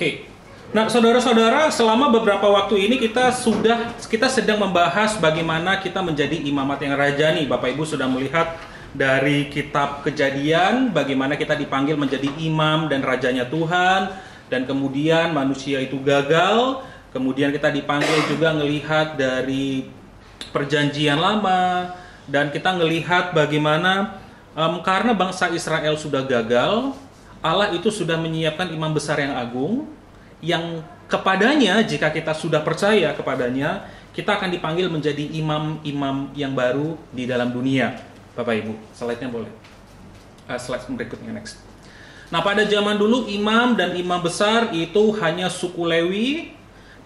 Oke. Nah, saudara-saudara, selama beberapa waktu ini kita sedang membahas bagaimana kita menjadi imamat yang rajani. Bapak Ibu sudah melihat dari kitab Kejadian bagaimana kita dipanggil menjadi imam dan rajanya Tuhan, dan kemudian manusia itu gagal. Kemudian kita dipanggil juga melihat dari Perjanjian Lama, dan kita melihat bagaimana karena bangsa Israel sudah gagal, Allah itu sudah menyiapkan imam besar yang agung, yang kepadanya jika kita sudah percaya kepadanya, kita akan dipanggil menjadi imam-imam yang baru di dalam dunia. Bapak Ibu, slide-nya boleh. Slide berikutnya, next. Nah, pada zaman dulu imam dan imam besar itu hanya suku Lewi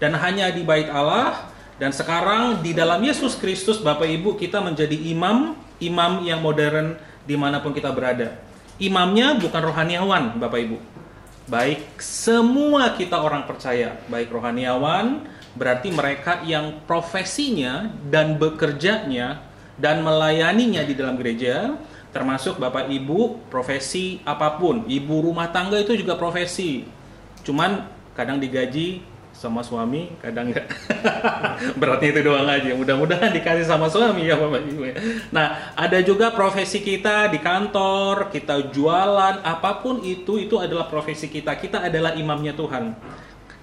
dan hanya di bait Allah. Dan sekarang di dalam Yesus Kristus, Bapak Ibu, kita menjadi imam yang modern dimanapun kita berada. Imamnya bukan rohaniawan, Bapak Ibu. Baik semua kita orang percaya, baik rohaniawan, berarti mereka yang profesinya dan bekerjanya dan melayaninya di dalam gereja, termasuk Bapak Ibu profesi apapun. Ibu rumah tangga itu juga profesi, cuman kadang digaji sama suami, kadang enggak. Berarti itu doang aja. Mudah-mudahan dikasih sama suami ya Bapak Ibu. Nah, ada juga profesi kita di kantor, kita jualan, apapun itu adalah profesi kita. Kita adalah imamnya Tuhan.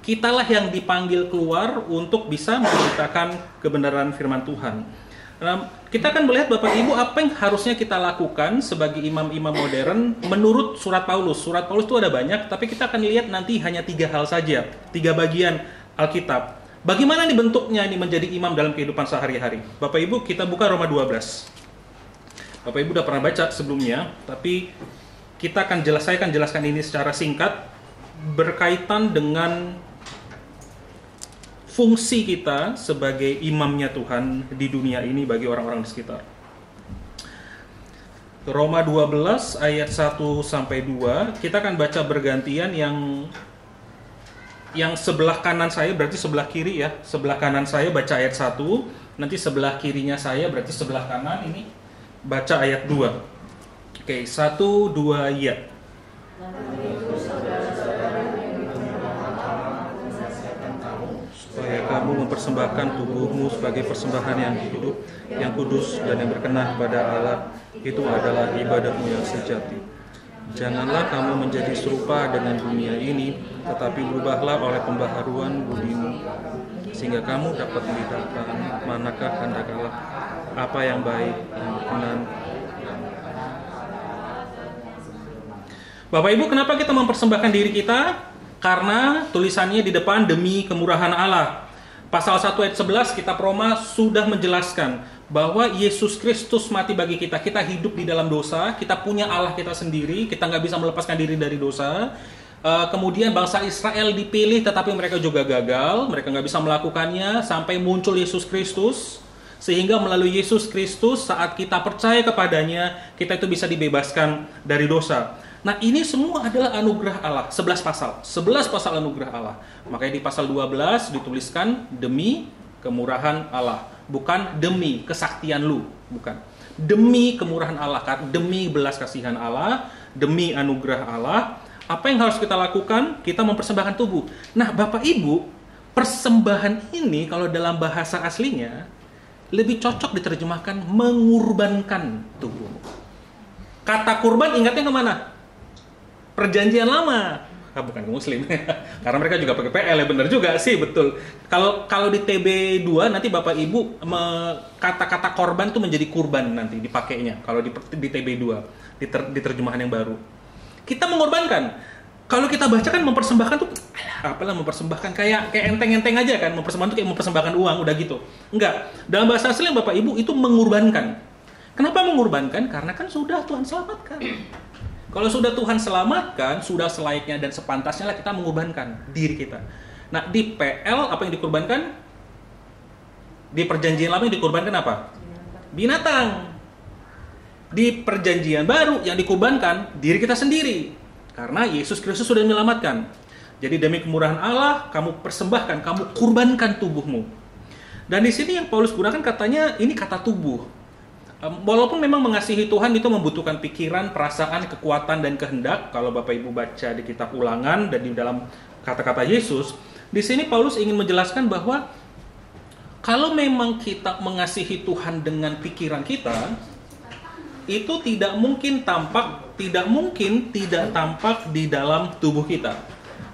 Kitalah yang dipanggil keluar untuk bisa memberitakan kebenaran firman Tuhan. Nah, kita akan melihat Bapak Ibu apa yang harusnya kita lakukan sebagai imam-imam modern menurut surat Paulus. Surat Paulus itu ada banyak, tapi kita akan lihat nanti hanya 3 hal saja, 3 bagian Alkitab. Bagaimana nih bentuknya ini menjadi imam dalam kehidupan sehari-hari? Bapak Ibu, kita buka Roma 12. Bapak Ibu udah pernah baca sebelumnya, tapi saya akan jelaskan ini secara singkat berkaitan dengan fungsi kita sebagai imamnya Tuhan di dunia ini bagi orang-orang di sekitar. Roma 12 ayat 1 sampai 2, kita akan baca bergantian. Yang sebelah kanan saya berarti sebelah kiri ya. Sebelah kanan saya baca ayat 1, nanti sebelah kirinya saya berarti sebelah kanan ini baca ayat 2. Oke, 1 2 ya. Supaya kamu mempersembahkan tubuhmu sebagai persembahan yang hidup, yang kudus dan yang berkenan kepada Allah, itu adalah ibadahmu yang sejati. Janganlah kamu menjadi serupa dengan dunia ini, tetapi berubahlah oleh pembaharuan budimu, sehingga kamu dapat membedakan manakah kehendak Allah, apa yang baik, yang berkenan. Bapak Ibu, kenapa kita mempersembahkan diri kita? Karena tulisannya di depan demi kemurahan Allah. Pasal 1 ayat 11 kitab Roma sudah menjelaskan bahwa Yesus Kristus mati bagi kita. Kita hidup di dalam dosa, kita punya Allah kita sendiri, kita nggak bisa melepaskan diri dari dosa. Kemudian bangsa Israel dipilih tetapi mereka juga gagal, mereka nggak bisa melakukannya sampai muncul Yesus Kristus. Sehingga melalui Yesus Kristus saat kita percaya kepadanya, kita itu bisa dibebaskan dari dosa. Nah, ini semua adalah anugerah Allah, 11 pasal anugerah Allah. Makanya di pasal 12 dituliskan demi kemurahan Allah, bukan demi kesaktian lu, bukan. Demi kemurahan Allah, demi belas kasihan Allah, demi anugerah Allah. Apa yang harus kita lakukan? Kita mempersembahkan tubuh. Nah, Bapak Ibu, persembahan ini kalau dalam bahasa aslinya lebih cocok diterjemahkan mengurbankan tubuh. Kata kurban ingatnya kemana? Perjanjian Lama, bukan Muslim, karena mereka juga pakai PL ya, benar juga sih, betul. Kalau di TB2 nanti Bapak Ibu kata-kata korban tuh menjadi kurban nanti dipakainya. Kalau di TB2 di terjemahan yang baru, kita mengorbankan. Kalau kita baca kan mempersembahkan tuh, apalah mempersembahkan kayak enteng-enteng aja kan, mempersembahkan tuh kayak mempersembahkan uang udah gitu. Enggak, dalam bahasa asli Bapak Ibu itu mengorbankan. Kenapa mengorbankan? Karena kan sudah Tuhan selamatkan. Kalau sudah Tuhan selamatkan, sudah selayaknya dan sepantasnya lah kita mengorbankan diri kita. Nah, di PL apa yang dikorbankan? Di Perjanjian Lama yang dikorbankan apa? Binatang. Di Perjanjian Baru yang dikorbankan diri kita sendiri. Karena Yesus Kristus sudah menyelamatkan. Jadi demi kemurahan Allah, kamu persembahkan, kamu kurbankan tubuhmu. Dan di sini yang Paulus gunakan katanya, ini kata tubuh. Walaupun memang mengasihi Tuhan itu membutuhkan pikiran, perasaan, kekuatan, dan kehendak. Kalau Bapak Ibu baca di kitab Ulangan dan di dalam kata-kata Yesus, di sini Paulus ingin menjelaskan bahwa kalau memang kita mengasihi Tuhan dengan pikiran kita, itu tidak mungkin tidak tampak di dalam tubuh kita.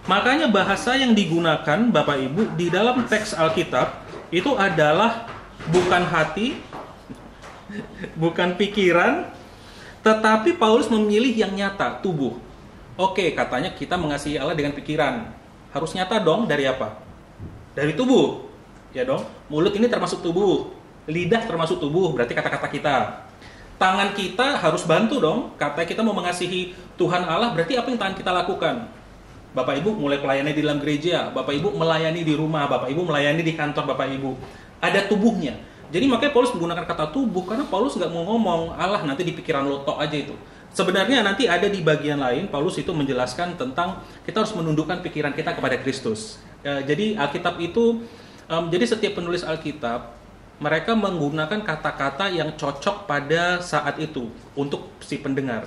Makanya bahasa yang digunakan Bapak Ibu di dalam teks Alkitab itu adalah bukan hati, bukan pikiran, tetapi Paulus memilih yang nyata, tubuh. Oke, katanya kita mengasihi Allah dengan pikiran. Harus nyata dong, dari apa? Dari tubuh. Ya dong, mulut ini termasuk tubuh. Lidah termasuk tubuh, berarti kata-kata kita. Tangan kita harus bantu dong. Katanya kita mau mengasihi Tuhan Allah, berarti apa yang tangan kita lakukan? Bapak Ibu mulai melayani di dalam gereja, Bapak Ibu melayani di rumah, Bapak Ibu melayani di kantor Bapak Ibu. Ada tubuhnya. Jadi makanya Paulus menggunakan kata tubuh, karena Paulus nggak mau ngomong, Allah nanti di pikiran lo tok aja itu. Sebenarnya nanti ada di bagian lain, Paulus itu menjelaskan tentang kita harus menundukkan pikiran kita kepada Kristus. Jadi Alkitab itu, jadi setiap penulis Alkitab, mereka menggunakan kata-kata yang cocok pada saat itu untuk si pendengar.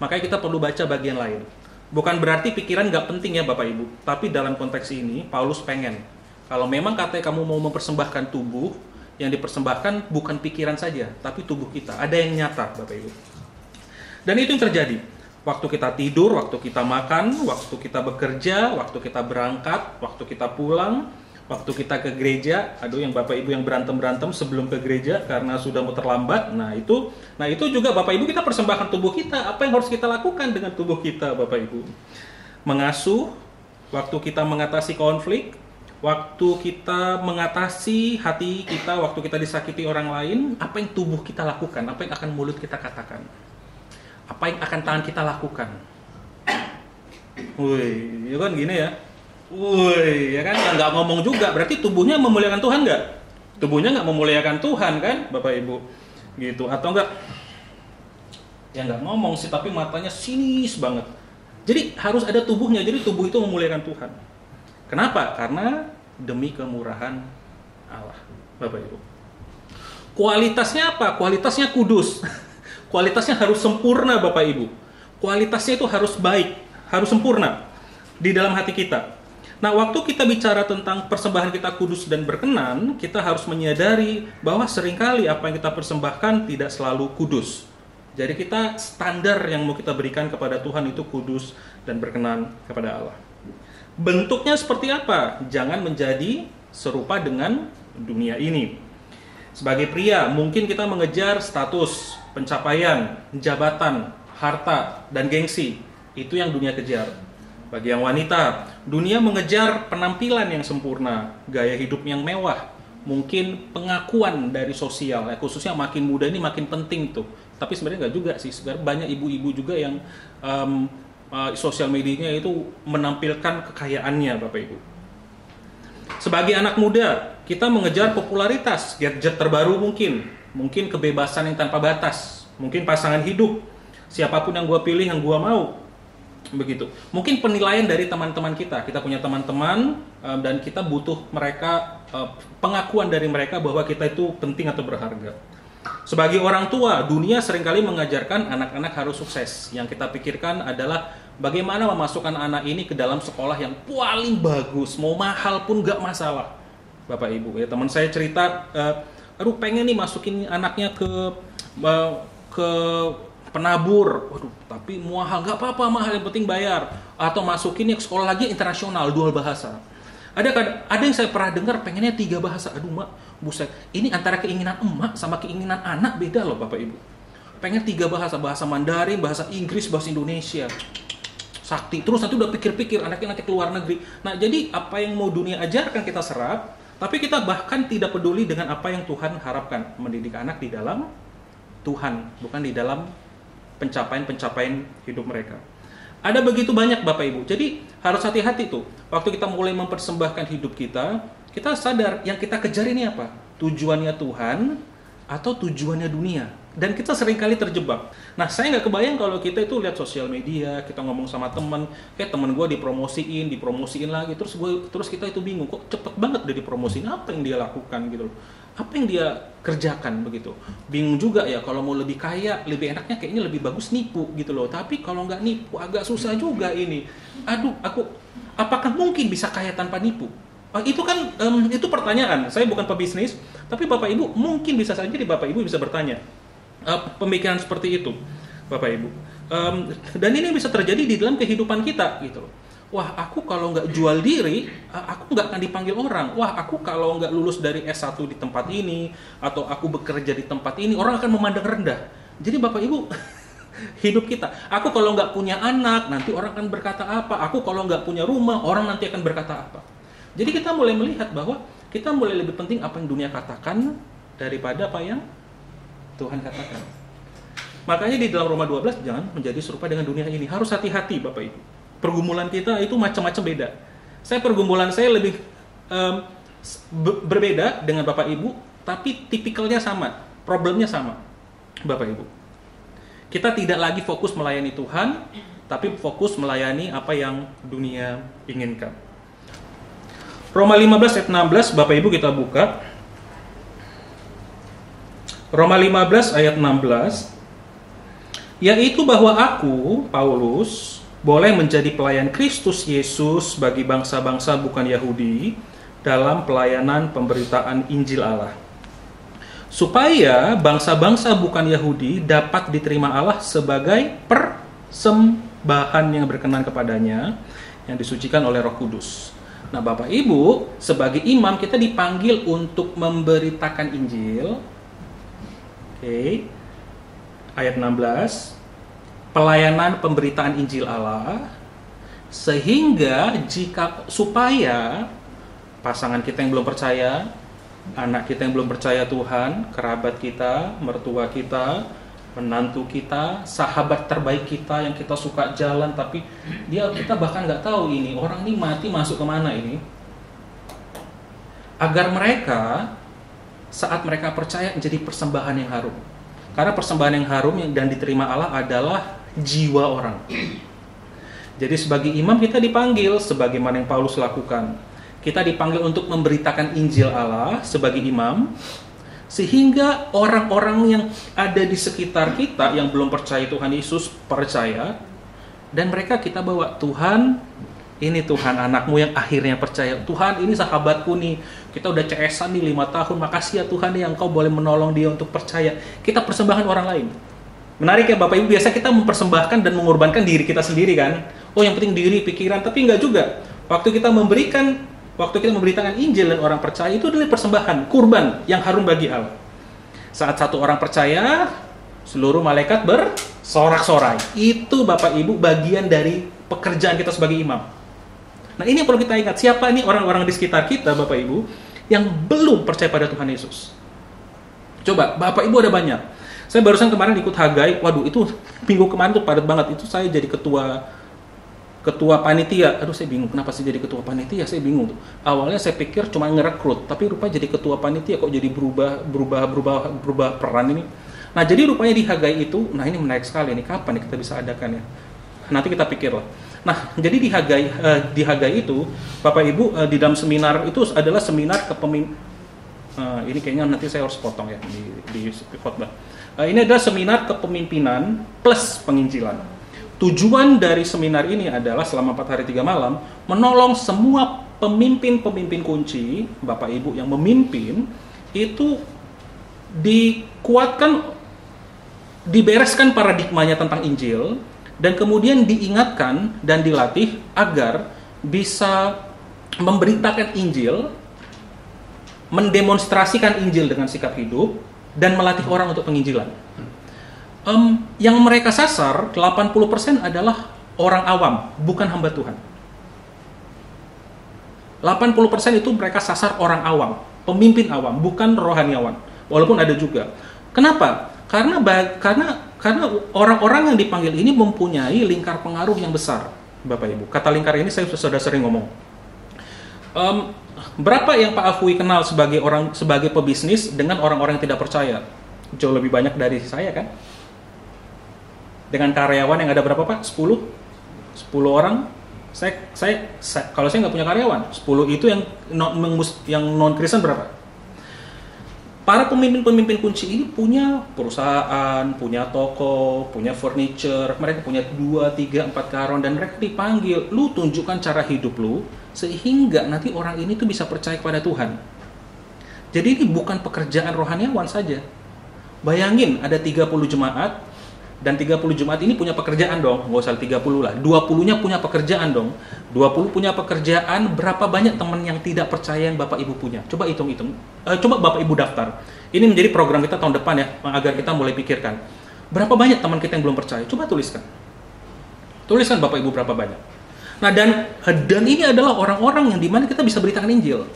Makanya kita perlu baca bagian lain. Bukan berarti pikiran nggak penting ya Bapak Ibu, tapi dalam konteks ini Paulus pengen, kalau memang katanya kamu mau mempersembahkan tubuh, yang dipersembahkan bukan pikiran saja, tapi tubuh kita. Ada yang nyata Bapak Ibu. Dan itu yang terjadi. Waktu kita tidur, waktu kita makan, waktu kita bekerja, waktu kita berangkat, waktu kita pulang, waktu kita ke gereja. Aduh, yang Bapak Ibu yang berantem-berantem sebelum ke gereja karena sudah mau terlambat. Nah itu juga Bapak Ibu kita persembahkan tubuh kita. Apa yang harus kita lakukan dengan tubuh kita Bapak Ibu? Mengasuh, waktu kita mengatasi konflik, waktu kita mengatasi hati kita, waktu kita disakiti orang lain, apa yang tubuh kita lakukan? Apa yang akan mulut kita katakan? Apa yang akan tangan kita lakukan? Wih, ya kan gini ya. Wih, ya kan, yang nggak ngomong juga, berarti tubuhnya memuliakan Tuhan nggak? Tubuhnya nggak memuliakan Tuhan kan, Bapak Ibu? Gitu, atau enggak? Ya nggak ngomong sih, tapi matanya sinis banget. Jadi harus ada tubuhnya, jadi tubuh itu memuliakan Tuhan. Kenapa? Karena demi kemurahan Allah, Bapak Ibu. Kualitasnya apa? Kualitasnya kudus. Kualitasnya harus sempurna Bapak Ibu. Kualitasnya itu harus baik, harus sempurna di dalam hati kita. Nah, waktu kita bicara tentang persembahan kita kudus dan berkenan, kita harus menyadari bahwa seringkali apa yang kita persembahkan tidak selalu kudus. Jadi kita standar yang mau kita berikan kepada Tuhan itu kudus dan berkenan kepada Allah. Bentuknya seperti apa? Jangan menjadi serupa dengan dunia ini. Sebagai pria, mungkin kita mengejar status, pencapaian, jabatan, harta, dan gengsi. Itu yang dunia kejar. Bagi yang wanita, dunia mengejar penampilan yang sempurna, gaya hidup yang mewah, mungkin pengakuan dari sosial, khususnya makin muda ini makin penting tuh. Tapi sebenarnya nggak juga sih, sebenarnya banyak ibu-ibu juga yang sosial medianya itu menampilkan kekayaannya Bapak Ibu. Sebagai anak muda, kita mengejar popularitas, gadget terbaru mungkin kebebasan yang tanpa batas, mungkin pasangan hidup, siapapun yang gua pilih, yang gua mau. Begitu. Mungkin penilaian dari teman-teman kita punya teman-teman dan kita butuh mereka, pengakuan dari mereka bahwa kita itu penting atau berharga. Sebagai orang tua, dunia seringkali mengajarkan anak-anak harus sukses. Yang kita pikirkan adalah bagaimana memasukkan anak ini ke dalam sekolah yang paling bagus, mau mahal pun gak masalah. Bapak Ibu, ya teman saya cerita, aduh pengen nih masukin anaknya ke penabur, waduh, tapi mahal, nggak apa-apa mahal, yang penting bayar. Atau masukin ke sekolah lagi internasional, dual bahasa. Ada yang saya pernah dengar pengennya 3 bahasa. Aduh mak, buset, ini antara keinginan emak sama keinginan anak beda loh Bapak Ibu. Pengen 3 bahasa, bahasa Mandarin, bahasa Inggris, bahasa Indonesia. Sakti, terus nanti udah pikir-pikir anaknya nanti keluar negeri. Nah jadi apa yang mau dunia ajarkan kita serap, tapi kita bahkan tidak peduli dengan apa yang Tuhan harapkan. Mendidik anak di dalam Tuhan, bukan di dalam pencapaian-pencapaian hidup mereka. Ada begitu banyak Bapak Ibu. Jadi harus hati-hati tuh. Waktu kita mulai mempersembahkan hidup kita sadar yang kita kejar ini apa? Tujuannya Tuhan atau tujuannya dunia? Dan kita seringkali terjebak. Nah, saya nggak kebayang kalau kita itu lihat sosial media, kita ngomong sama temen, temen gue dipromosiin lagi, terus kita itu bingung, kok cepet banget udah dipromosiin, apa yang dia lakukan gitu loh, apa yang dia kerjakan begitu. Bingung juga ya, kalau mau lebih kaya, lebih enaknya kayaknya lebih bagus nipu gitu loh, tapi kalau nggak nipu agak susah juga ini. Aduh, apakah mungkin bisa kaya tanpa nipu? Itu kan, itu pertanyaan, saya bukan pebisnis, tapi Bapak Ibu mungkin bisa saja Bapak Ibu bisa bertanya, pemikiran seperti itu, Bapak Ibu. Dan ini bisa terjadi di dalam kehidupan kita, gitu. Wah, aku kalau nggak jual diri, aku nggak akan dipanggil orang. Wah, aku kalau nggak lulus dari S1 di tempat ini, atau aku bekerja di tempat ini, orang akan memandang rendah. Jadi Bapak Ibu, hidup kita. Aku kalau nggak punya anak, nanti orang akan berkata apa? Aku kalau nggak punya rumah, orang nanti akan berkata apa? Jadi kita mulai melihat bahwa kita mulai lebih penting apa yang dunia katakan daripada apa yang Tuhan katakan. Makanya di dalam Roma 12 jangan menjadi serupa dengan dunia ini. Harus hati-hati Bapak Ibu. Pergumulan kita itu macam-macam beda. Pergumulan saya lebih berbeda dengan Bapak Ibu, tapi tipikalnya sama, problemnya sama, Bapak Ibu. Kita tidak lagi fokus melayani Tuhan, tapi fokus melayani apa yang dunia inginkan. Roma 15 ayat 16, Bapak Ibu kita buka. Roma 15 ayat 16, yaitu bahwa aku, Paulus, boleh menjadi pelayan Kristus Yesus bagi bangsa-bangsa bukan Yahudi dalam pelayanan pemberitaan Injil Allah. Supaya bangsa-bangsa bukan Yahudi dapat diterima Allah sebagai persembahan yang berkenan kepadanya, yang disucikan oleh Roh Kudus. Nah, Bapak Ibu, sebagai imam kita dipanggil untuk memberitakan Injil. Ayat 16, pelayanan pemberitaan Injil Allah, sehingga supaya pasangan kita yang belum percaya, anak kita yang belum percaya Tuhan, kerabat kita, mertua kita, menantu kita, sahabat terbaik kita yang kita suka jalan, tapi kita bahkan nggak tahu ini orang ini mati masuk kemana ini, agar mereka saat mereka percaya menjadi persembahan yang harum. Karena persembahan yang harum dan diterima Allah adalah jiwa orang. Jadi sebagai imam kita dipanggil sebagaimana yang Paulus lakukan. Kita dipanggil untuk memberitakan Injil Allah sebagai imam, sehingga orang-orang yang ada di sekitar kita yang belum percaya Tuhan Yesus percaya, dan mereka kita bawa, Tuhan, ini Tuhan anakmu yang akhirnya percaya. Tuhan, ini sahabatku nih, kita udah CS-an nih 5 tahun, makasih ya Tuhan yang Engkau boleh menolong dia untuk percaya. Kita persembahkan orang lain. Menarik ya Bapak Ibu, biasa kita mempersembahkan dan mengorbankan diri kita sendiri kan. Oh, yang penting diri, pikiran, tapi enggak juga. Waktu kita memberitakan Injil dan orang percaya, itu adalah persembahan, kurban yang harum bagi Allah. Saat satu orang percaya, seluruh malaikat bersorak-sorai. Itu Bapak Ibu bagian dari pekerjaan kita sebagai imam. Nah, ini yang perlu kita ingat, siapa ini orang-orang di sekitar kita Bapak Ibu yang belum percaya pada Tuhan Yesus. Coba, Bapak Ibu ada banyak. Saya barusan kemarin ikut Hagai, waduh itu minggu kemarin tuh padat banget. Itu saya jadi ketua panitia. Aduh, saya bingung kenapa sih jadi ketua panitia, saya bingung tuh. Awalnya saya pikir cuma ngerekrut, tapi rupanya jadi ketua panitia kok jadi berubah peran ini. Nah, jadi rupanya di Hagai itu, nah ini menarik sekali nih, kapan nih kita bisa adakan ya? Nanti kita pikir lah. Nah, jadi di Hagai itu, Bapak Ibu, di dalam seminar itu adalah seminar kepemimpinan. Ini kayaknya nanti saya harus potong ya di khotbah. Ini adalah seminar kepemimpinan plus penginjilan. Tujuan dari seminar ini adalah selama 4 hari 3 malam menolong semua pemimpin-pemimpin kunci, Bapak Ibu yang memimpin, itu dikuatkan, dibereskan paradigmanya tentang Injil, dan kemudian diingatkan dan dilatih agar bisa memberitakan Injil, mendemonstrasikan Injil dengan sikap hidup, dan melatih orang untuk penginjilan. Yang mereka sasar, 80% adalah orang awam, bukan hamba Tuhan. 80% itu mereka sasar orang awam, pemimpin awam, bukan rohaniawan. Walaupun ada juga. Kenapa? Karena orang-orang yang dipanggil ini mempunyai lingkar pengaruh yang besar, Bapak Ibu. Kata lingkar ini saya sudah sering ngomong. Berapa yang Pak Afui kenal sebagai pebisnis dengan orang-orang yang tidak percaya? jauh lebih banyak dari saya kan. Dengan karyawan yang ada berapa Pak? 10 orang. Kalau saya nggak punya karyawan, 10 itu yang non Kristen berapa? Para pemimpin kunci ini punya perusahaan, punya toko, punya furniture, mereka punya 2, 3, 4 karyawan, dan mereka dipanggil, lu tunjukkan cara hidup lu sehingga nanti orang ini tuh bisa percaya kepada Tuhan. Jadi ini bukan pekerjaan rohaniawan saja. Bayangin ada 30 jemaat, dan 30 jemaat ini punya pekerjaan dong, nggak usah 30 lah, 20-nya punya pekerjaan dong. 20 punya pekerjaan, berapa banyak teman yang tidak percaya yang Bapak Ibu punya? Coba hitung-hitung, coba Bapak Ibu daftar. Ini menjadi program kita tahun depan ya, agar kita mulai pikirkan. Berapa banyak teman kita yang belum percaya? Coba tuliskan. Tuliskan Bapak Ibu berapa banyak. Nah dan ini adalah orang-orang yang dimana kita bisa beritakan Injil.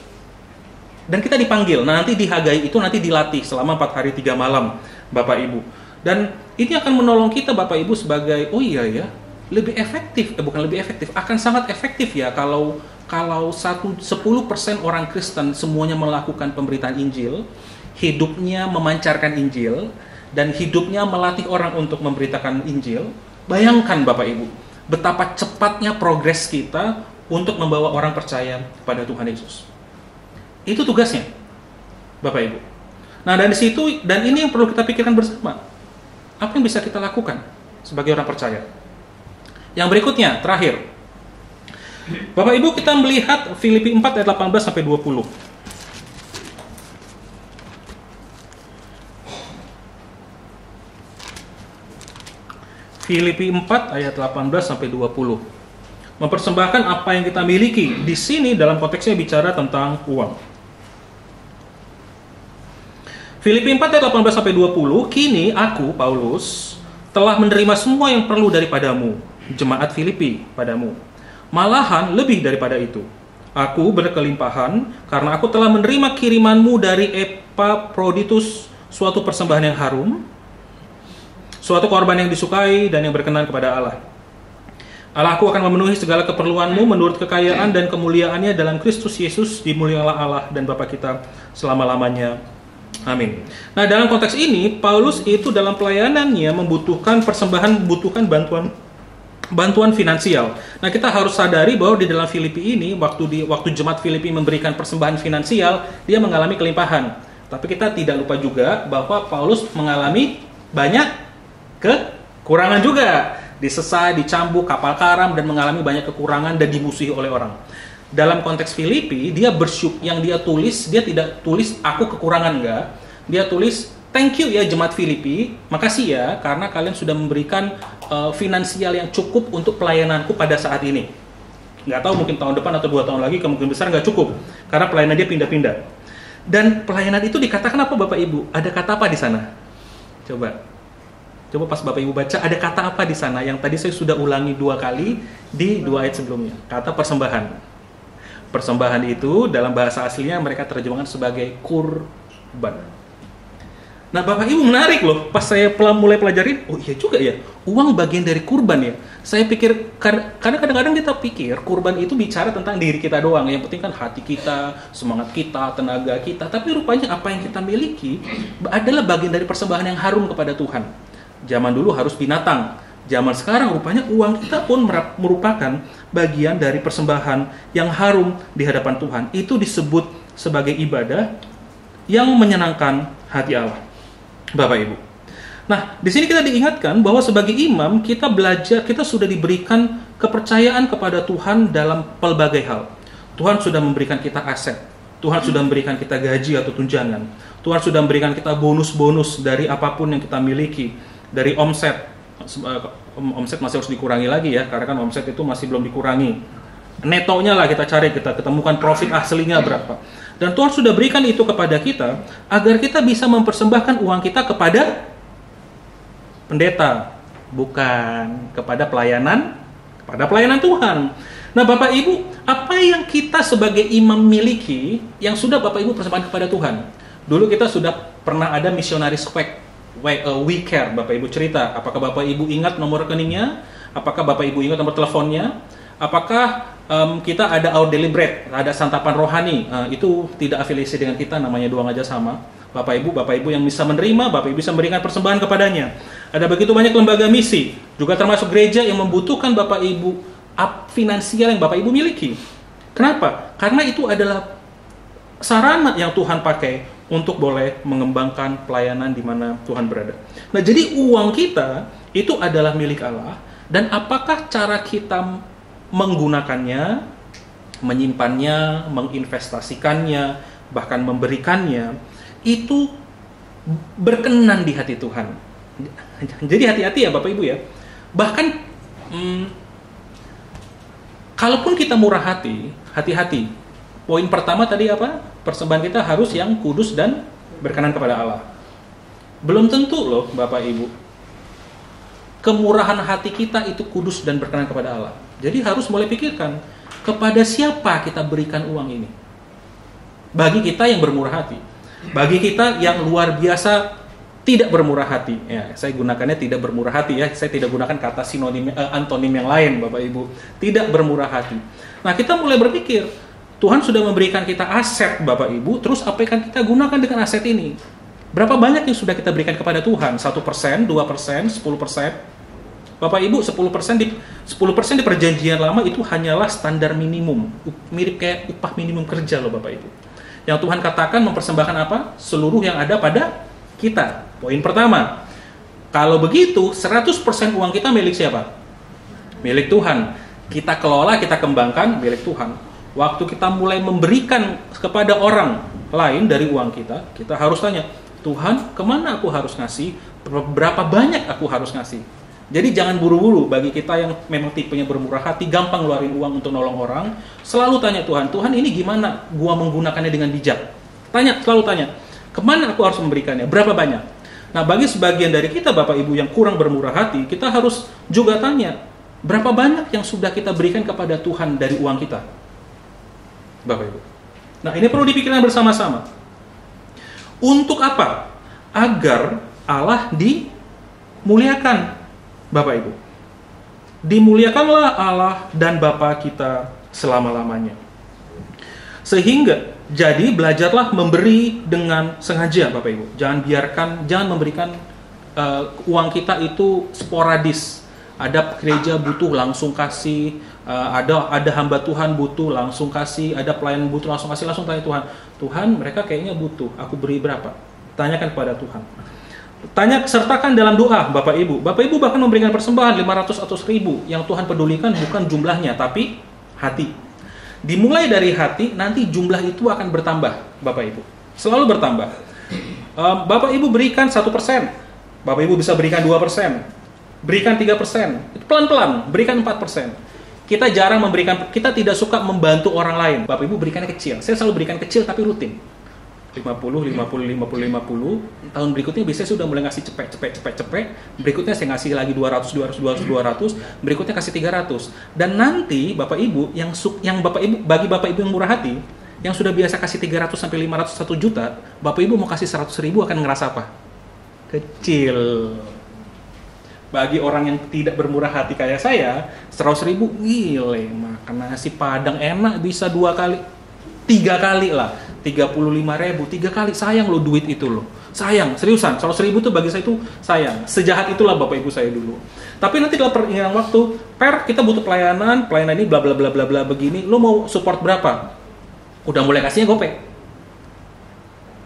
Dan kita dipanggil, nah nanti di Hagai itu nanti dilatih selama 4 hari 3 malam Bapak Ibu. Dan ini akan menolong kita Bapak Ibu sebagai, oh iya ya, lebih efektif, bukan lebih efektif, akan sangat efektif ya kalau 10% orang Kristen semuanya melakukan pemberitaan Injil, hidupnya memancarkan Injil, dan hidupnya melatih orang untuk memberitakan Injil. Bayangkan Bapak Ibu, betapa cepatnya progres kita untuk membawa orang percaya kepada Tuhan Yesus. Itu tugasnya Bapak Ibu. Nah dari situ, dan ini yang perlu kita pikirkan bersama. Apa yang bisa kita lakukan sebagai orang percaya? Yang berikutnya, terakhir. Bapak Ibu, kita melihat Filipi 4 ayat 18 sampai 20. Filipi 4 ayat 18 sampai 20. Mempersembahkan apa yang kita miliki. Di sini dalam konteksnya bicara tentang uang. Filipi 4 ayat 18 sampai 20, kini aku, Paulus, telah menerima semua yang perlu daripadamu, jemaat Filipi, padamu. Malahan lebih daripada itu. Aku berkelimpahan karena aku telah menerima kirimanmu dari Epaphroditus, suatu persembahan yang harum, suatu korban yang disukai dan yang berkenan kepada Allah. Allahku akan memenuhi segala keperluanmu menurut kekayaan dan kemuliaannya dalam Kristus Yesus. Dimuliakanlah Allah dan Bapa kita selama-lamanya. Amin. Nah dalam konteks ini Paulus itu dalam pelayanannya membutuhkan bantuan finansial. Nah kita harus sadari bahwa di dalam Filipi ini waktu jemaat Filipi memberikan persembahan finansial, dia mengalami kelimpahan. Tapi kita tidak lupa juga bahwa Paulus mengalami banyak kekurangan juga, disesat, dicambuk, kapal karam, dan mengalami banyak kekurangan dan dimusuhi oleh orang. Dalam konteks Filipi, dia yang dia tulis, dia tidak tulis aku kekurangan enggak. Dia tulis thank you ya jemaat Filipi, makasih ya karena kalian sudah memberikan finansial yang cukup untuk pelayananku pada saat ini. Nggak tahu mungkin tahun depan atau 2 tahun lagi kemungkinan besar nggak cukup karena pelayanan dia pindah-pindah. Dan pelayanan itu dikatakan apa Bapak Ibu? Ada kata apa di sana? Coba pas Bapak Ibu baca, ada kata apa di sana yang tadi saya sudah ulangi 2 kali di 2 ayat sebelumnya. Kata persembahan. Persembahan itu dalam bahasa aslinya mereka terjemahkan sebagai kurban. Nah Bapak Ibu menarik loh, pas saya mulai pelajarin, oh iya juga ya, uang bagian dari kurban ya. Saya pikir, karena kadang-kadang kita pikir kurban itu bicara tentang diri kita doang, yang penting kan hati kita, semangat kita, tenaga kita. Tapi rupanya apa yang kita miliki adalah bagian dari persembahan yang harum kepada Tuhan. Zaman dulu harus binatang, zaman sekarang rupanya uang kita pun merupakan bagian dari persembahan yang harum di hadapan Tuhan. Itu disebut sebagai ibadah yang menyenangkan hati Allah. Bapak Ibu. Nah, di sini kita diingatkan bahwa sebagai imam kita sudah diberikan kepercayaan kepada Tuhan dalam pelbagai hal. Tuhan sudah memberikan kita aset. Tuhan sudah memberikan kita gaji atau tunjangan. Tuhan sudah memberikan kita bonus-bonus dari apapun yang kita miliki, dari omset. Omset masih harus dikurangi lagi ya, karena kan omset itu masih belum dikurangi. Netonya lah kita cari, kita ketemukan profit aslinya berapa. Dan Tuhan sudah berikan itu kepada kita agar kita bisa mempersembahkan uang kita kepada pendeta, bukan kepada pelayanan Tuhan. Nah Bapak Ibu, apa yang kita sebagai imam miliki yang sudah Bapak Ibu persembahkan kepada Tuhan? Dulu kita sudah pernah ada misionaris We Care. Bapak Ibu cerita, apakah Bapak Ibu ingat nomor rekeningnya? Apakah Bapak Ibu ingat nomor teleponnya? Apakah kita ada Our Daily Bread, ada santapan rohani, itu tidak afiliasi dengan kita, namanya doang aja sama. Bapak Ibu yang bisa menerima, Bapak Ibu bisa memberikan persembahan kepadanya. Ada begitu banyak lembaga misi, juga termasuk gereja yang membutuhkan Bapak Ibu finansial yang Bapak Ibu miliki. Kenapa? Karena itu adalah sarana yang Tuhan pakai untuk boleh mengembangkan pelayanan di mana Tuhan berada. Nah, jadi uang kita itu adalah milik Allah, dan apakah cara kita menggunakannya, menyimpannya, menginvestasikannya, bahkan memberikannya, itu berkenan di hati Tuhan. Jadi hati-hati ya Bapak Ibu ya. Bahkan kalaupun kita murah hati, hati-hati. Poin pertama tadi apa? Persembahan kita harus yang kudus dan berkenan kepada Allah. Belum tentu loh Bapak Ibu, kemurahan hati kita itu kudus dan berkenan kepada Allah. Jadi harus mulai pikirkan, kepada siapa kita berikan uang ini. Bagi kita yang bermurah hati, bagi kita yang luar biasa tidak bermurah hati, ya, saya gunakannya tidak bermurah hati ya, saya tidak gunakan kata sinonim antonim yang lain Bapak Ibu, tidak bermurah hati. Nah, kita mulai berpikir, Tuhan sudah memberikan kita aset Bapak Ibu, terus apa yang kita gunakan dengan aset ini? Berapa banyak yang sudah kita berikan kepada Tuhan? 1%, 2%, 10%? Bapak Ibu, 10% di perjanjian lama itu hanyalah standar minimum, mirip kayak upah minimum kerja loh Bapak Ibu. Yang Tuhan katakan mempersembahkan apa? Seluruh yang ada pada kita. Poin pertama, kalau begitu 100% uang kita milik siapa? Milik Tuhan. Kita kelola, kita kembangkan milik Tuhan. Waktu kita mulai memberikan kepada orang lain dari uang kita, kita harus tanya, Tuhan, kemana aku harus ngasih? Berapa banyak aku harus ngasih? Jadi jangan buru-buru. Bagi kita yang memang tipenya bermurah hati, gampang ngeluarin uang untuk nolong orang, selalu tanya Tuhan, Tuhan ini gimana gua menggunakannya dengan bijak? Selalu tanya, kemana aku harus memberikannya? Berapa banyak? Nah, bagi sebagian dari kita Bapak Ibu yang kurang bermurah hati, kita harus juga tanya, berapa banyak yang sudah kita berikan kepada Tuhan dari uang kita? Bapak Ibu. Nah, ini perlu dipikirkan bersama-sama. Untuk apa? Agar Allah dimuliakan. Bapak Ibu, dimuliakanlah Allah dan Bapa kita selama-lamanya. Sehingga, jadi belajarlah memberi dengan sengaja Bapak Ibu. Jangan memberikan uang kita itu sporadis. Ada gereja butuh langsung kasih, ada hamba Tuhan butuh langsung kasih, ada pelayan butuh langsung kasih, langsung tanya Tuhan. Tuhan, mereka kayaknya butuh, aku beri berapa? Tanyakan kepada Tuhan. Sertakan dalam doa Bapak Ibu. Bapak Ibu bahkan memberikan persembahan 500 atau 1000. Yang Tuhan pedulikan bukan jumlahnya, tapi hati. Dimulai dari hati, nanti jumlah itu akan bertambah Bapak Ibu. Selalu bertambah. Bapak Ibu berikan 1%. Bapak Ibu bisa berikan 2%. Berikan 3%. Pelan-pelan, berikan 4%. Kita jarang memberikan, kita tidak suka membantu orang lain. Bapak Ibu berikannya kecil. Saya selalu berikan kecil tapi rutin. 50. Tahun berikutnya biasanya sudah mulai ngasih cepet. Berikutnya saya ngasih lagi 200. Berikutnya kasih 300. Dan nanti Bapak Ibu bagi Bapak Ibu yang murah hati, yang sudah biasa kasih 300 sampai 500 1 juta, Bapak Ibu mau kasih 100.000 akan ngerasa apa? Kecil. Bagi orang yang tidak bermurah hati kayak saya, 100.000 gile, makan nasi Padang enak bisa 2 kali, 3 kali lah. 35.000, 3 kali, sayang loh duit itu loh. Sayang, seriusan, 100.000 tuh bagi saya itu sayang. Sejahat itulah Bapak Ibu saya dulu. Tapi nanti dalam perjalanan waktu, kita butuh pelayanan ini bla bla bla bla bla begini, lo mau support berapa? Udah mulai kasihnya gopay.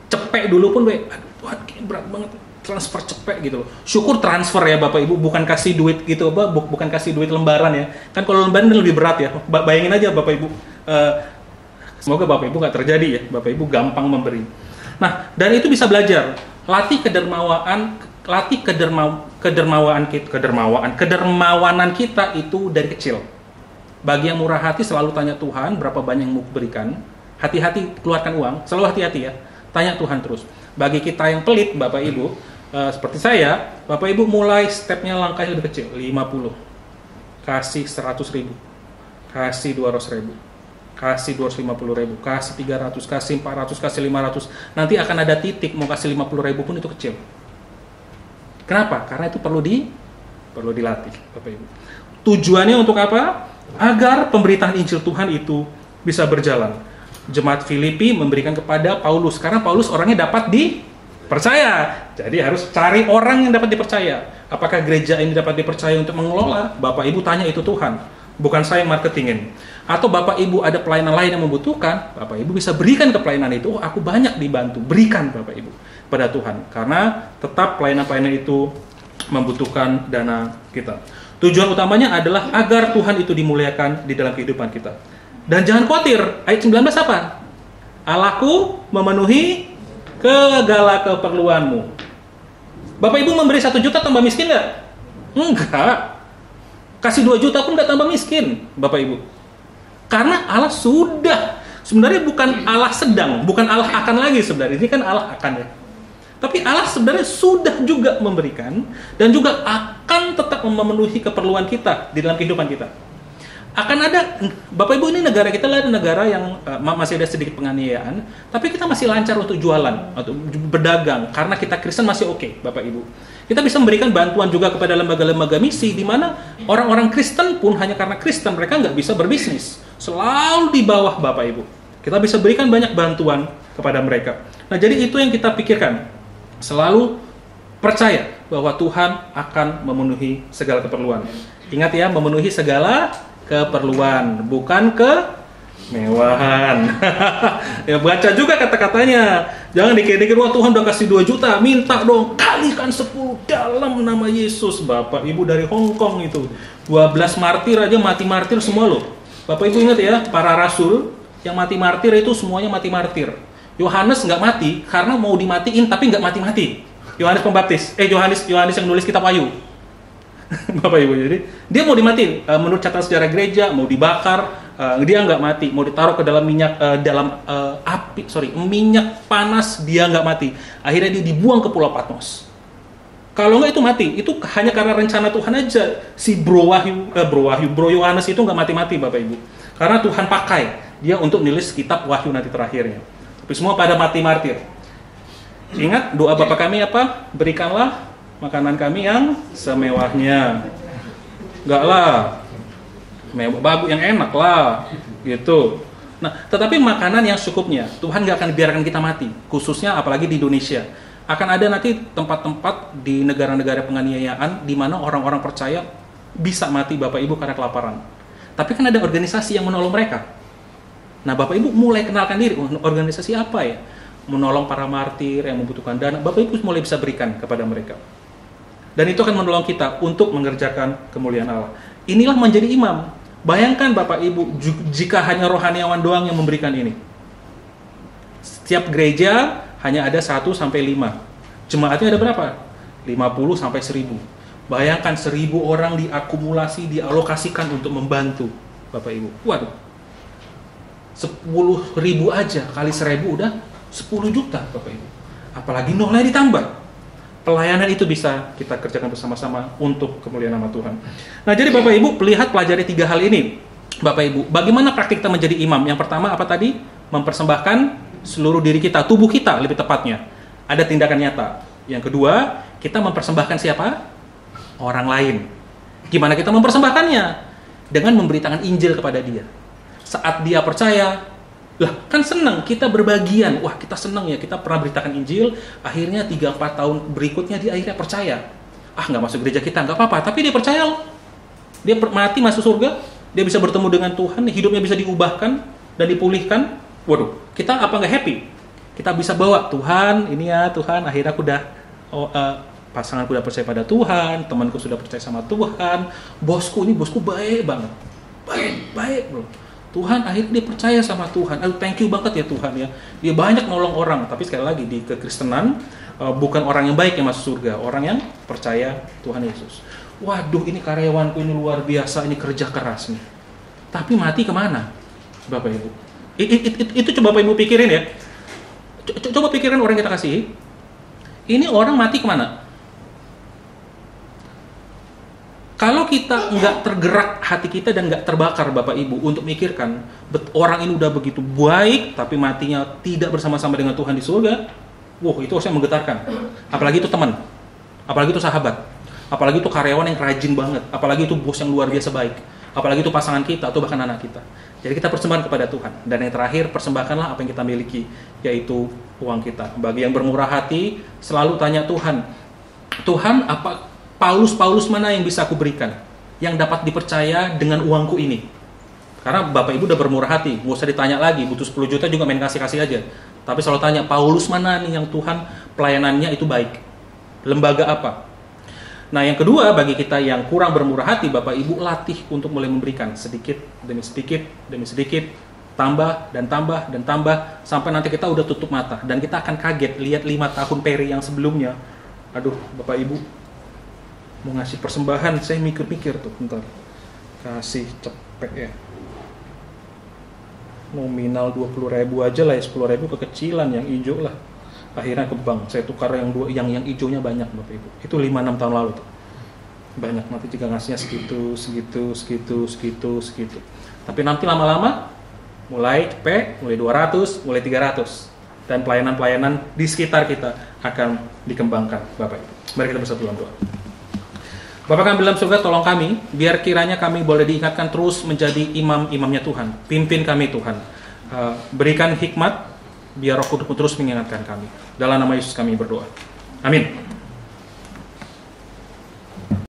Cepet dulu pun, Tuhan berat banget, transfer cepet gitu loh. Syukur transfer ya Bapak Ibu, bukan kasih duit gitu, bukan kasih duit lembaran ya. Kan kalau lembaran lebih berat ya. Bayangin aja Bapak Ibu, semoga Bapak Ibu nggak terjadi ya, Bapak Ibu gampang memberi. Nah, dari itu bisa belajar, latih kedermawanan kita itu dari kecil. Bagi yang murah hati selalu tanya Tuhan berapa banyak yang mau berikan. Hati-hati keluarkan uang, selalu hati-hati ya. Tanya Tuhan terus. Bagi kita yang pelit Bapak Ibu, seperti saya, Bapak Ibu mulai stepnya langkahnya lebih kecil, 50. Kasih 100.000. Kasih 200.000. Kasih 250.000, kasih 300, kasih 400, kasih 500. Nanti akan ada titik mau kasih 50.000 pun itu kecil. Kenapa? Karena itu perlu dilatih, Bapak Ibu. Tujuannya untuk apa? Agar pemberitaan Injil Tuhan itu bisa berjalan. Jemaat Filipi memberikan kepada Paulus, karena Paulus orangnya dapat di Percaya. Jadi harus cari orang yang dapat dipercaya. Apakah gereja ini dapat dipercaya untuk mengelola? Bapak Ibu tanya itu Tuhan. Bukan saya yang marketingin. Atau Bapak Ibu ada pelayanan lain yang membutuhkan, Bapak Ibu bisa berikan ke pelayanan itu. Oh, aku banyak dibantu. Berikan Bapak Ibu pada Tuhan. Karena tetap pelayanan-pelayanan itu membutuhkan dana kita. Tujuan utamanya adalah agar Tuhan itu dimuliakan di dalam kehidupan kita. Dan jangan khawatir, ayat 19 apa? Allahku memenuhi segala keperluanmu. Bapak Ibu memberi 1 juta tambah miskin nggak? Enggak. Kasih 2 juta pun nggak tambah miskin, Bapak Ibu. Karena Allah sudah, sebenarnya bukan Allah sedang, bukan Allah akan lagi sebenarnya. Ini kan Allah akan ya. Tapi Allah sebenarnya sudah juga memberikan dan juga akan tetap memenuhi keperluan kita di dalam kehidupan kita. Akan ada, Bapak Ibu, ini negara kita adalah negara yang masih ada sedikit penganiayaan, tapi kita masih lancar untuk jualan atau berdagang karena kita Kristen masih oke, Bapak Ibu. Kita bisa memberikan bantuan juga kepada lembaga-lembaga misi di mana orang-orang Kristen pun hanya karena Kristen mereka nggak bisa berbisnis, selalu di bawah Bapak Ibu. Kita bisa berikan banyak bantuan kepada mereka. Nah, jadi itu yang kita pikirkan. Selalu percaya bahwa Tuhan akan memenuhi segala keperluan. Ingat ya, memenuhi segala keperluan, bukan kemewahan. Ya, baca juga kata-katanya. Jangan dikira-kira, wah Tuhan udah kasih 2 juta, minta dong, kalikan 10 dalam nama Yesus. Bapak Ibu dari Hong Kong itu, 12 martir aja mati martir semua loh. Bapak Ibu ingat ya, para rasul yang mati martir itu semuanya mati martir. Yohanes nggak mati karena mau dimatiin tapi nggak mati-mati. Yohanes Pembaptis, Yohanes yang nulis kitab Wahyu. Bapak Ibu, jadi dia mau dimatiin. Menurut catatan sejarah gereja, mau dibakar, dia nggak mati. Mau ditaruh ke dalam minyak, minyak panas, dia nggak mati. Akhirnya dia dibuang ke Pulau Patmos. Kalau nggak itu mati, itu hanya karena rencana Tuhan aja. Si Bro Yohanes itu nggak mati-mati, Bapak Ibu. Karena Tuhan pakai dia untuk nulis kitab Wahyu nanti terakhirnya. Tapi semua pada mati martir. Ingat doa Bapa kami apa? Berikanlah makanan kami yang semewahnya. Enggak lah. Bagus yang enak lah. Gitu. Nah, tetapi makanan yang secukupnya. Tuhan nggak akan biarkan kita mati. Khususnya apalagi di Indonesia. Akan ada nanti tempat-tempat di negara-negara penganiayaan di mana orang-orang percaya bisa mati Bapak Ibu karena kelaparan. Tapi kan ada organisasi yang menolong mereka. Nah, Bapak Ibu mulai kenalkan diri, organisasi apa ya? Menolong para martir yang membutuhkan dana, Bapak Ibu mulai bisa berikan kepada mereka. Dan itu akan menolong kita untuk mengerjakan kemuliaan Allah. Inilah menjadi imam. Bayangkan Bapak Ibu, jika hanya rohaniawan doang yang memberikan ini. Setiap gereja hanya ada 1 sampai 5. Jemaatnya ada berapa? 50 sampai 1000. Bayangkan 1000 orang diakumulasi, dialokasikan untuk membantu Bapak Ibu. Waduh. 10.000 aja kali 1.000 udah 10 juta Bapak Ibu. Apalagi nolnya ditambah. Pelayanan itu bisa kita kerjakan bersama-sama untuk kemuliaan nama Tuhan. Nah, jadi Bapak Ibu lihat pelajari 3 hal ini. Bapak Ibu, bagaimana praktik kita menjadi imam? Yang pertama apa tadi? Mempersembahkan seluruh diri kita, tubuh kita lebih tepatnya. Ada tindakan nyata. Yang kedua, kita mempersembahkan siapa? Orang lain. Gimana kita mempersembahkannya? Dengan memberitakan Injil kepada dia. Saat dia percaya, lah kan senang kita berbagian. Wah, kita senang ya, kita pernah beritakan Injil, akhirnya 3-4 tahun berikutnya dia akhirnya percaya. Ah, nggak masuk gereja kita, nggak apa-apa, tapi dia percaya loh. Dia mati masuk surga, dia bisa bertemu dengan Tuhan, hidupnya bisa diubahkan dan dipulihkan. Waduh, kita apa nggak happy? Kita bisa bawa, Tuhan, ini ya Tuhan, akhirnya aku udah pasanganku udah percaya pada Tuhan, temanku sudah percaya sama Tuhan, bosku baik banget. Baik bro. Tuhan akhirnya dia percaya sama Tuhan. Thank you banget ya Tuhan ya. Dia banyak nolong orang. Tapi sekali lagi di kekristenan bukan orang yang baik yang masuk surga, orang yang percaya Tuhan Yesus. Waduh, ini karyawanku ini luar biasa, ini kerja keras nih. Tapi mati kemana, Bapak Ibu? Itu coba Bapak Ibu pikirin ya. Coba pikirin orang yang kita kasih. Ini orang mati kemana? Kalau kita nggak tergerak hati kita dan nggak terbakar Bapak Ibu untuk mikirkan orang ini udah begitu baik tapi matinya tidak bersama-sama dengan Tuhan di surga, itu saya menggetarkan. Apalagi itu teman, apalagi itu sahabat, apalagi itu karyawan yang rajin banget, apalagi itu bos yang luar biasa baik. apalagi itu pasangan kita atau bahkan anak kita. Jadi kita persembahkan kepada Tuhan. Dan yang terakhir, persembahkanlah apa yang kita miliki, yaitu uang kita. Bagi yang bermurah hati, selalu tanya Tuhan, Tuhan, apa Paulus mana yang bisa aku berikan, yang dapat dipercaya dengan uangku ini? Karena Bapak Ibu udah bermurah hati, nggak usah ditanya lagi, butuh 10 juta juga main kasih-kasih aja. Tapi selalu tanya, Paulus mana nih yang Tuhan pelayanannya itu baik? Lembaga apa? Nah yang kedua, bagi kita yang kurang bermurah hati, Bapak Ibu latih untuk mulai memberikan sedikit demi sedikit, tambah dan tambah dan tambah, sampai nanti kita udah tutup mata. Dan kita akan kaget lihat 5 tahun peri yang sebelumnya. Aduh Bapak Ibu, mau ngasih persembahan, saya mikir-mikir tuh, bentar. Kasih cepet ya. Nominal 20.000 aja lah ya, 10.000 kekecilan, yang hijau lah. Akhirnya ke bank, saya tukar yang hijaunya banyak Bapak Ibu. Itu 5-6 tahun lalu tuh. Banyak, nanti juga ngasihnya segitu. Tapi nanti lama-lama mulai cepet, mulai 200, mulai 300. Dan pelayanan-pelayanan di sekitar kita akan dikembangkan Bapak Ibu. Mari kita bersatu dalam doa. Bapak kami dalam surga, tolong kami, biar kiranya kami boleh diingatkan terus menjadi imam-imamnya Tuhan. Pimpin kami Tuhan. Berikan hikmat, biar Roh Kudus terus mengingatkan kami. Dalam nama Yesus kami berdoa. Amin.